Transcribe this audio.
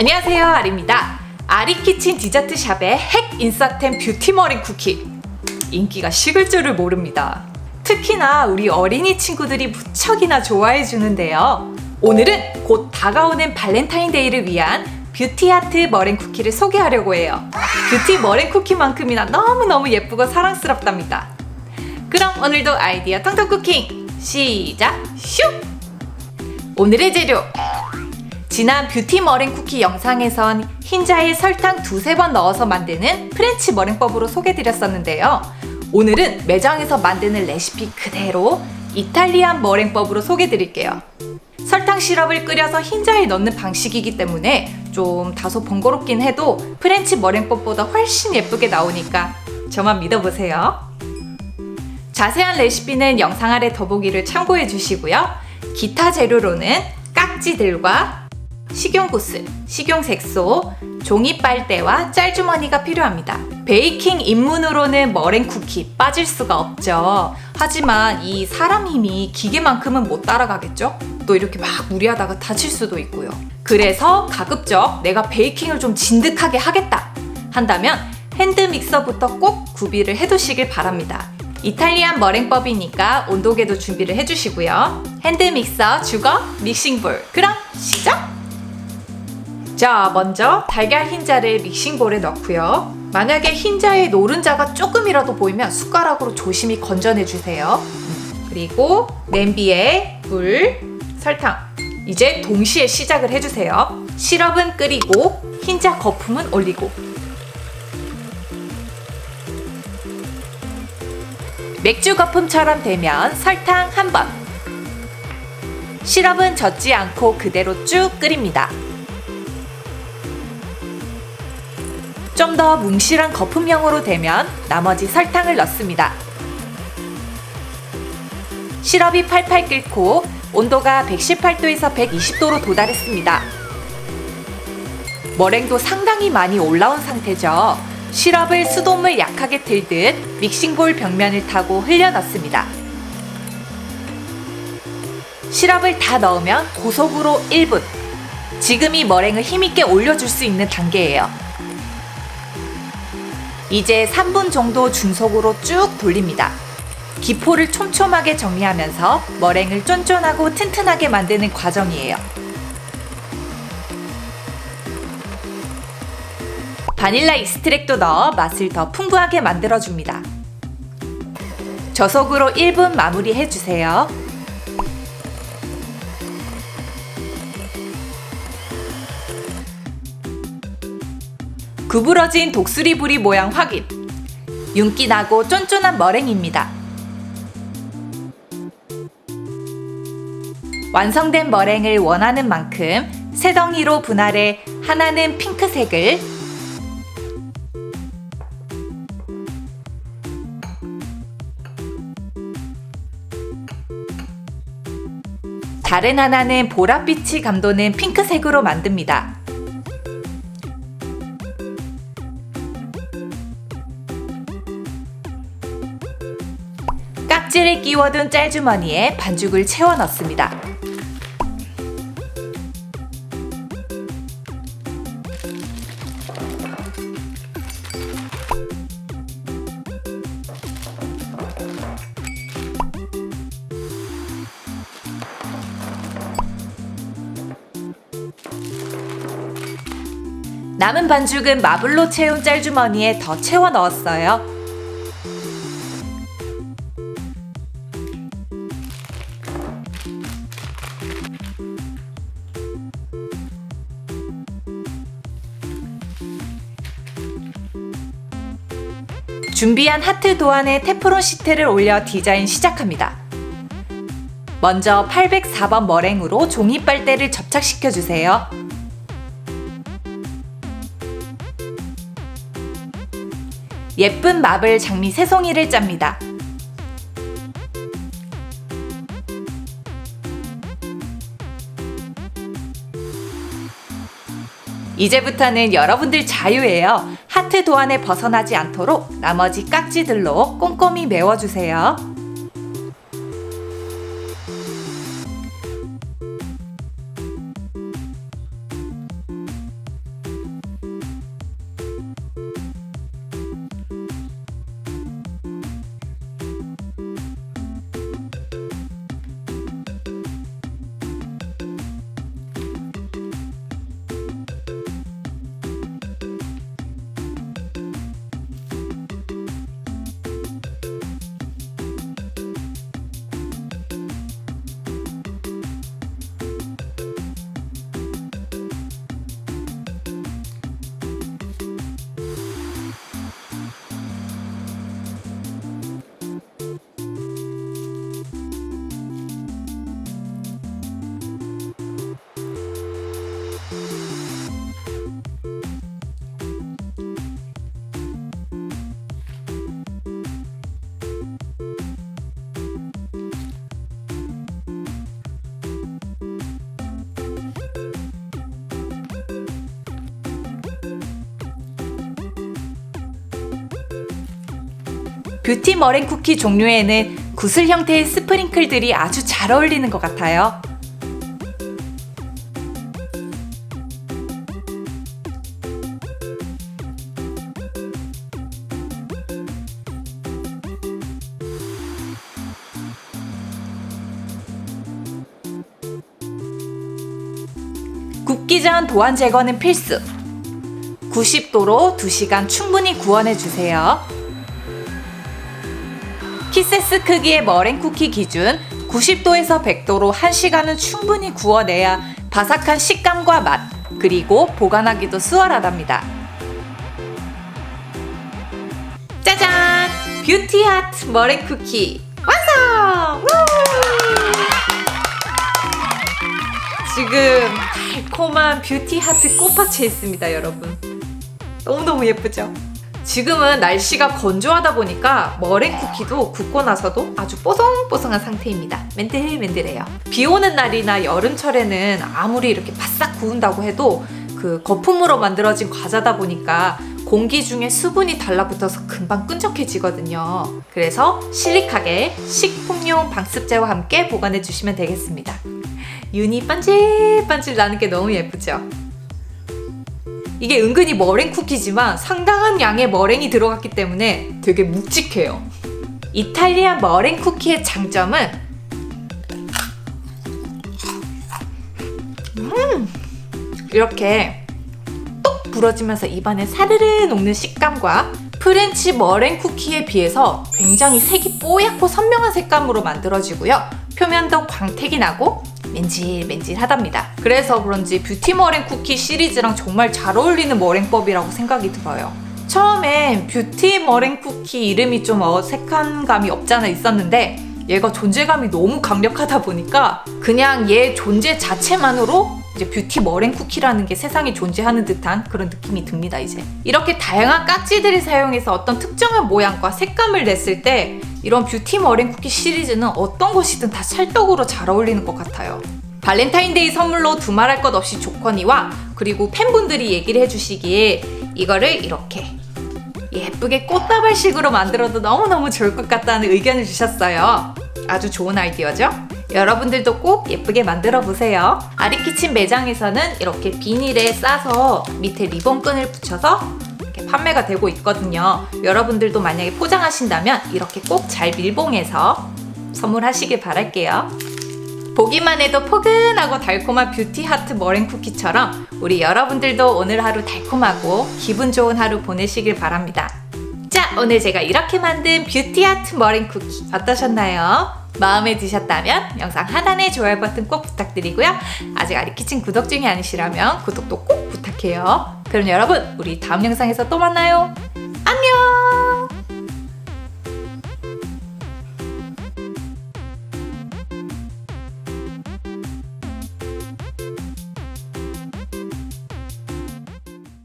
안녕하세요, 아리입니다. 아리키친 디저트샵의 핵 인싸템 뷰티 머랭 쿠키. 인기가 식을 줄을 모릅니다. 특히나 우리 어린이 친구들이 무척이나 좋아해 주는데요. 오늘은 곧 다가오는 발렌타인데이를 위한 뷰티 아트 머랭 쿠키를 소개하려고 해요. 뷰티 머랭 쿠키만큼이나 너무너무 예쁘고 사랑스럽답니다. 그럼 오늘도 아이디어 텅텅 쿠킹 시작! 슉! 오늘의 재료! 지난 뷰티 머랭 쿠키 영상에선 흰자에 설탕 두세 번 넣어서 만드는 프렌치 머랭법으로 소개드렸었는데요. 오늘은 매장에서 만드는 레시피 그대로 이탈리안 머랭법으로 소개드릴게요. 설탕 시럽을 끓여서 흰자에 넣는 방식이기 때문에 좀 다소 번거롭긴 해도 프렌치 머랭법보다 훨씬 예쁘게 나오니까 저만 믿어보세요. 자세한 레시피는 영상 아래 더보기를 참고해 주시고요. 기타 재료로는 깍지들과 식용구스, 식용색소, 종이 빨대와 짤주머니가 필요합니다. 베이킹 입문으로는 머랭 쿠키 빠질 수가 없죠. 하지만 이 사람 힘이 기계만큼은 못 따라가겠죠? 또 이렇게 막 무리하다가 다칠 수도 있고요. 그래서 가급적 내가 베이킹을 좀 진득하게 하겠다 한다면 핸드 믹서부터 꼭 구비를 해두시길 바랍니다. 이탈리안 머랭법이니까 온도계도 준비를 해주시고요. 핸드 믹서, 주거, 믹싱볼. 그럼 시작! 자, 먼저 달걀 흰자를 믹싱볼에 넣고요. 만약에 흰자에 노른자가 조금이라도 보이면 숟가락으로 조심히 건져내주세요. 그리고 냄비에 물, 설탕. 이제 동시에 시작을 해주세요. 시럽은 끓이고 흰자 거품은 올리고. 맥주 거품처럼 되면 설탕 한 번. 시럽은 젓지 않고 그대로 쭉 끓입니다. 좀 더 뭉실한 거품형으로 되면 나머지 설탕을 넣습니다. 시럽이 팔팔 끓고 온도가 118도에서 120도로 도달했습니다. 머랭도 상당히 많이 올라온 상태죠. 시럽을 수돗물 약하게 틀듯 믹싱볼 벽면을 타고 흘려 넣습니다. 시럽을 다 넣으면 고속으로 1분. 지금이 머랭을 힘있게 올려줄 수 있는 단계예요. 이제 3분 정도 중속으로 쭉 돌립니다. 기포를 촘촘하게 정리하면서 머랭을 쫀쫀하고 튼튼하게 만드는 과정이에요. 바닐라 익스트랙도 넣어 맛을 더 풍부하게 만들어줍니다. 저속으로 1분 마무리해주세요. 구부러진 독수리부리 모양 확인! 윤기 나고 쫀쫀한 머랭입니다. 완성된 머랭을 원하는 만큼 세 덩이로 분할해 하나는 핑크색을, 다른 하나는 보랏빛이 감도는 핑크색으로 만듭니다. 깍지를 끼워둔 짤주머니에 반죽을 채워 넣습니다. 남은 반죽은 마블로 채운 짤주머니에 더 채워 넣었어요. 준비한 하트 도안에 테프론 시트를 올려 디자인 시작합니다. 먼저 804번 머랭으로 종이 빨대를 접착시켜주세요. 예쁜 마블 장미 새송이를 짭니다. 이제부터는 여러분들 자유예요. 하트 도안에 벗어나지 않도록 나머지 깍지들로 꼼꼼히 메워주세요. 뷰티 머랭 쿠키 종류에는 구슬 형태의 스프링클들이 아주 잘 어울리는 것 같아요. 굽기 전 도안 제거는 필수! 90도로 2시간 충분히 구워내주세요. 키세스 크기의 머랭 쿠키 기준 90도에서 100도로 1시간은 충분히 구워내야 바삭한 식감과 맛, 그리고 보관하기도 수월하답니다. 짜잔! 뷰티 하트 머랭 쿠키 완성! 지금 달콤한 뷰티 하트 꽃밭에 있습니다, 여러분. 너무너무 예쁘죠? 지금은 날씨가 건조하다 보니까 머랭 쿠키도 굽고 나서도 아주 뽀송뽀송한 상태입니다. 맨들맨들해요. 비 오는 날이나 여름철에는 아무리 이렇게 바싹 구운다고 해도 그 거품으로 만들어진 과자다 보니까 공기 중에 수분이 달라붙어서 금방 끈적해지거든요. 그래서 실리카게 식품용 방습제와 함께 보관해 주시면 되겠습니다. 윤이 반질반질 나는 게 너무 예쁘죠? 이게 은근히 머랭 쿠키지만 상당한 양의 머랭이 들어갔기 때문에 되게 묵직해요. 이탈리안 머랭 쿠키의 장점은 이렇게 똑 부러지면서 입안에 사르르 녹는 식감과 프렌치 머랭 쿠키에 비해서 굉장히 색이 뽀얗고 선명한 색감으로 만들어지고요. 표면도 광택이 나고 맨질맨질하답니다. 그래서 그런지 뷰티 머랭 쿠키 시리즈랑 정말 잘 어울리는 머랭법이라고 생각이 들어요. 처음엔 뷰티 머랭 쿠키 이름이 좀 어색한 감이 없잖아 있었는데 얘가 존재감이 너무 강력하다 보니까 그냥 얘 존재 자체만으로 이제 뷰티 머랭 쿠키라는 게 세상에 존재하는 듯한 그런 느낌이 듭니다. 이제 이렇게 다양한 깍지들을 사용해서 어떤 특정한 모양과 색감을 냈을 때 이런 뷰티 머랭 쿠키 시리즈는 어떤 것이든 다 찰떡으로 잘 어울리는 것 같아요. 발렌타인데이 선물로 두말할 것 없이 좋거니와 그리고 팬분들이 얘기를 해주시기에 이거를 이렇게 예쁘게 꽃다발식으로 만들어도 너무너무 좋을 것 같다는 의견을 주셨어요. 아주 좋은 아이디어죠? 여러분들도 꼭 예쁘게 만들어 보세요. 아리키친 매장에서는 이렇게 비닐에 싸서 밑에 리본끈을 붙여서 이렇게 판매가 되고 있거든요. 여러분들도 만약에 포장하신다면 이렇게 꼭 잘 밀봉해서 선물하시길 바랄게요. 보기만 해도 포근하고 달콤한 뷰티 하트 머랭 쿠키처럼 우리 여러분들도 오늘 하루 달콤하고 기분 좋은 하루 보내시길 바랍니다. 자, 오늘 제가 이렇게 만든 뷰티 하트 머랭 쿠키 어떠셨나요? 마음에 드셨다면 영상 하단에 좋아요 버튼 꼭 부탁드리고요. 아직 아리키친 구독 중이 아니시라면 구독도 꼭 부탁해요. 그럼 여러분, 우리 다음 영상에서 또 만나요.